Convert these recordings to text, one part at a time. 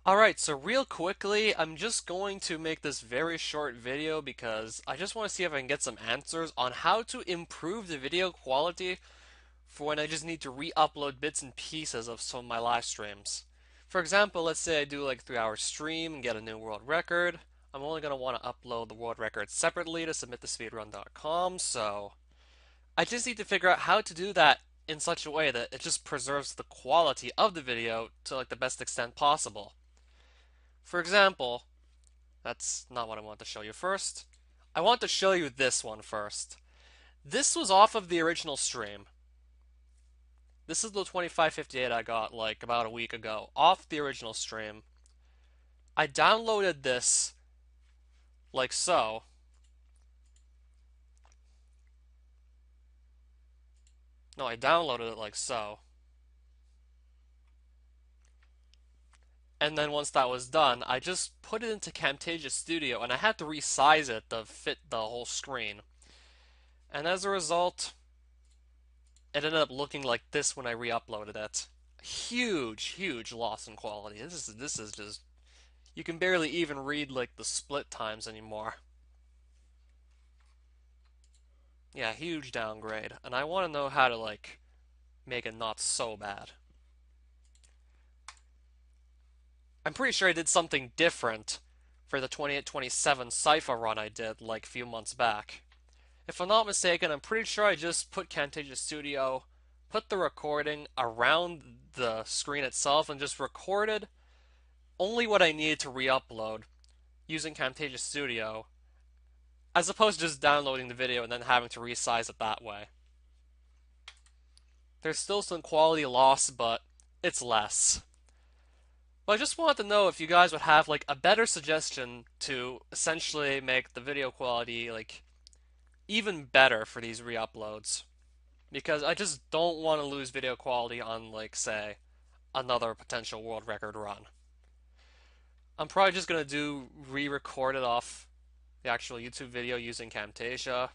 Alright, so real quickly, I'm just going to make this very short video because I just want to see if I can get some answers on how to improve the video quality for when I just need to re-upload bits and pieces of some of my live streams. For example, let's say I do like a 3-hour stream and get a new world record. I'm only going to want to upload the world record separately to submit to speedrun.com, so I just need to figure out how to do that in such a way that it just preserves the quality of the video to like the best extent possible. For example, that's not what I want to show you first. I want to show you this one first. This was off of the original stream. This is the 2558 I got like about a week ago, off the original stream. I downloaded this like so. No, I downloaded it like so. And then once that was done, I just put it into Camtasia Studio and I had to resize it to fit the whole screen. And as a result, it ended up looking like this when I re-uploaded it. Huge, huge loss in quality. This is just you can barely even read like the split times anymore. Yeah, huge downgrade. And I want to know how to like make it not so bad. I'm pretty sure I did something different for the 2827 Cypher run I did like a few months back. If I'm not mistaken, I'm pretty sure I just put Camtasia Studio, put the recording around the screen itself, and just recorded only what I needed to re-upload using Camtasia Studio, as opposed to just downloading the video and then having to resize it that way. There's still some quality loss, but it's less. But I just wanted to know if you guys would have like a better suggestion to essentially make the video quality like even better for these re-uploads. Because I just don't want to lose video quality on like say another potential world record run. I'm probably just gonna do re-record it off the actual YouTube video using Camtasia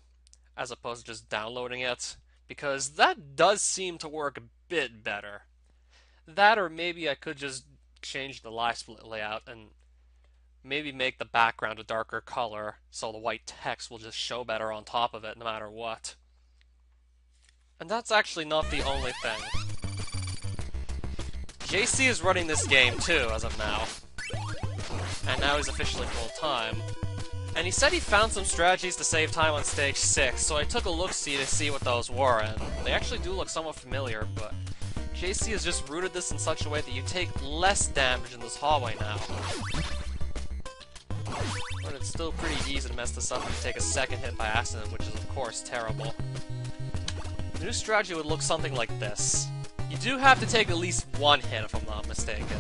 as opposed to just downloading it because that does seem to work a bit better. That or maybe I could just change the live split layout and maybe make the background a darker color so the white text will just show better on top of it no matter what. And that's actually not the only thing. JC is running this game too as of now. And now he's officially full-time. And he said he found some strategies to save time on stage 6, so I took a look-see to see what those were, and they actually do look somewhat familiar, but JC has just routed this in such a way that you take less damage in this hallway now. But it's still pretty easy to mess this up and take a second hit by accident, which is of course terrible. The new strategy would look something like this. You do have to take at least one hit if I'm not mistaken.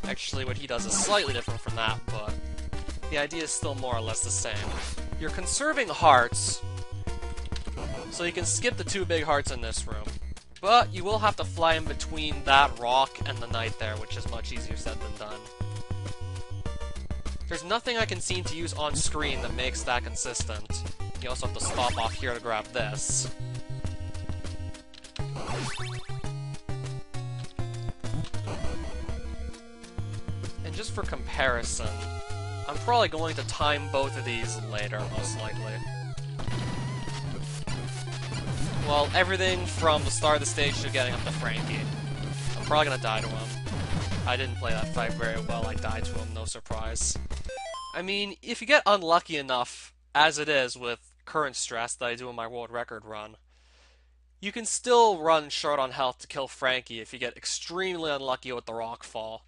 Actually, what he does is slightly different from that, but the idea is still more or less the same. You're conserving hearts, so you can skip the 2 big hearts in this room. But you will have to fly in between that rock and the knight there, which is much easier said than done. There's nothing I can seem to use on screen that makes that consistent. You also have to stop off here to grab this. And just for comparison, I'm probably going to time both of these later, most likely. Well, everything from the start of the stage to getting up to Frankie. I'm probably gonna die to him. I didn't play that fight very well, I died to him, no surprise. I mean, if you get unlucky enough, as it is with current stress that I do in my world record run, you can still run short on health to kill Frankie if you get extremely unlucky with the rock fall.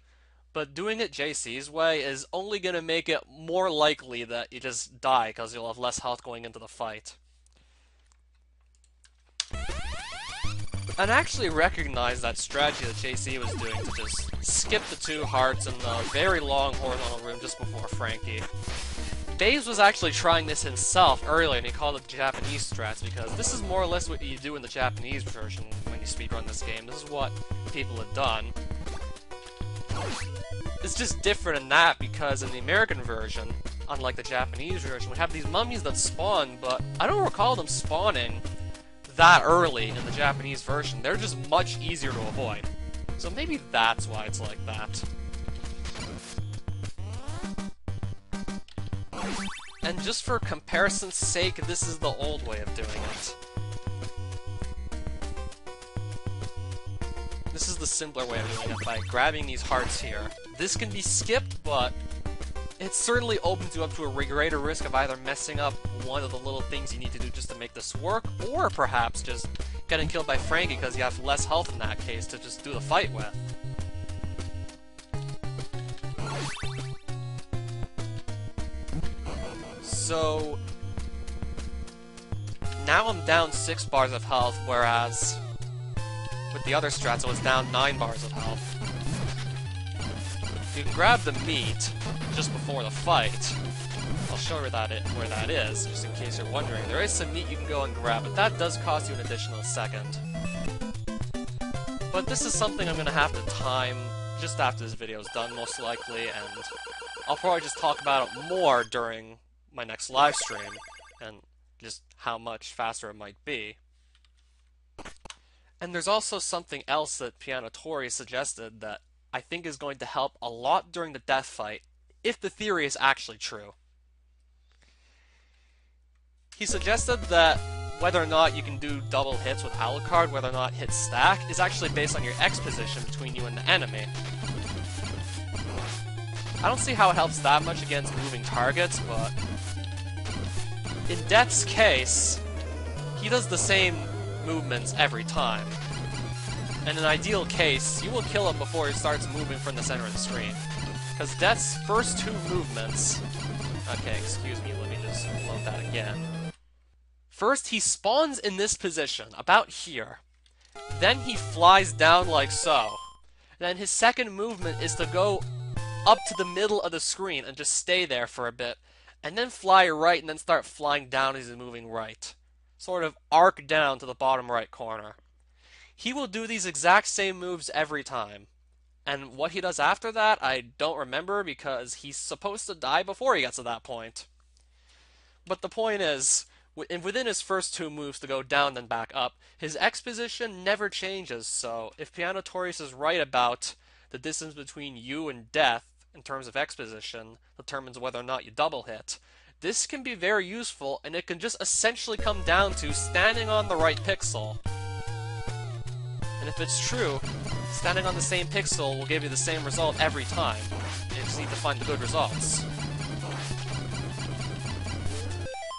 But doing it JC's way is only going to make it more likely that you just die because you'll have less health going into the fight. And I actually recognize that strategy that JC was doing to just skip the 2 hearts in the very long horizontal room just before Frankie. Baze was actually trying this himself earlier and he called it the Japanese strats because this is more or less what you do in the Japanese version when you speedrun this game. This is what people have done. It's just different in that because in the American version, unlike the Japanese version, we have these mummies that spawn, but I don't recall them spawning that early in the Japanese version. They're just much easier to avoid. So maybe that's why it's like that. And just for comparison's sake, this is the old way of doing it. This is the simpler way of doing it, by grabbing these hearts here. This can be skipped, but it certainly opens you up to a greater risk of either messing up one of the little things you need to do just to make this work, or perhaps just getting killed by Frankie because you have less health in that case to just do the fight with. So now I'm down 6 bars of health, whereas with the other strats I was down 9 bars of health. You can grab the meat just before the fight. I'll show you where that is, just in case you're wondering. There is some meat you can go and grab, but that does cost you an additional second. But this is something I'm going to have to time just after this video is done, most likely, and I'll probably just talk about it more during my next live stream, and just how much faster it might be. And there's also something else that Piano Tori suggested that I think is going to help a lot during the death fight, if the theory is actually true. He suggested that whether or not you can do double hits with Alucard, whether or not hits stack, is actually based on your X position between you and the enemy. I don't see how it helps that much against moving targets, but in Death's case, he does the same movements every time. In an ideal case, you will kill him before he starts moving from the center of the screen. Because Death's first 2 movements... Okay, excuse me, let me just load that again. First, he spawns in this position, about here. Then he flies down like so. And then his second movement is to go up to the middle of the screen and just stay there for a bit. And then fly right and then start flying down as he's moving right. Sort of arc down to the bottom right corner. He will do these exact same moves every time. And what he does after that, I don't remember because he's supposed to die before he gets to that point. But the point is, within his first 2 moves to go down then back up, his X position never changes, so if Piano Torius is right about the distance between you and Death in terms of X position determines whether or not you double hit, this can be very useful, and it can just essentially come down to standing on the right pixel. And if it's true, standing on the same pixel will give you the same result every time. You just need to find the good results.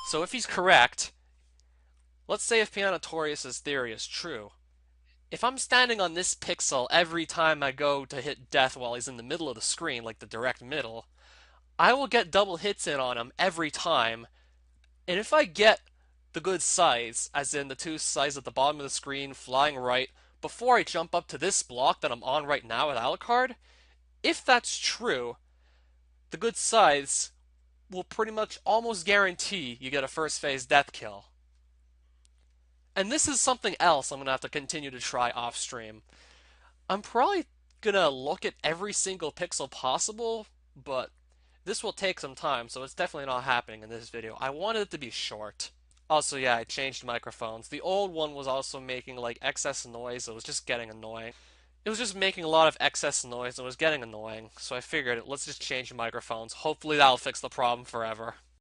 So if he's correct, let's say if Piano Torius' theory is true, if I'm standing on this pixel every time I go to hit Death while he's in the middle of the screen, like the direct middle, I will get double hits in on him every time, and if I get the good size, as in the 2 sides at the bottom of the screen flying right, before I jump up to this block that I'm on right now with Alucard, if that's true, the good size will pretty much almost guarantee you get a first phase death kill. And this is something else I'm going to have to continue to try off stream. I'm probably going to look at every single pixel possible, but this will take some time, so it's definitely not happening in this video. I wanted it to be short. Also, yeah, I changed microphones. The old one was also making, like, excess noise. It was just getting annoying. It was just making a lot of excess noise. It was getting annoying. So I figured, let's just change microphones. Hopefully that'll fix the problem forever.